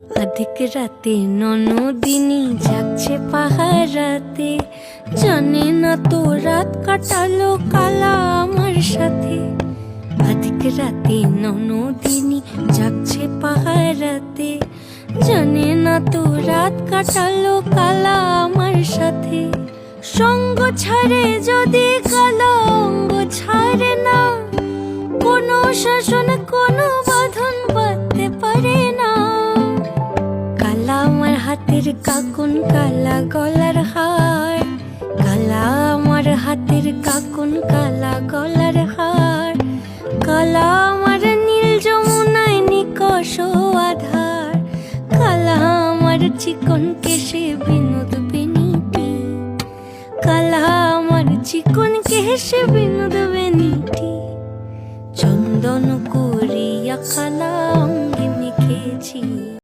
अधिक राते ননদিনী যাচ্ছে পাহারাতে, জানে না তো রাত কাটালো কালা আমার সাথে। अधिक রাতে ননদিনী যাচ্ছে পাহারাতে, জানে না তো রাত কাটালো কালা আমার সাথে। সঙ্গ ছাড়ে যদি কালো অঙ্গ ছাড়ে না, কোনো শাসন কোনো বাঁধন বাঁধতে পারে না। কালা আমার হাতের কাকুন কালা গলার হার, কালা আমার হাতের কাকুন কালা গলার হার, কালা আমার নীল যমুনায় নিকষ আধার, কালা আমার চিকন কেশে বিনোদ বেনিটি, কালা আমার চিকন কেশে বিনোদ বেনিটি। চন্দন করিয়া কালা অঙ্গে মেখেছি।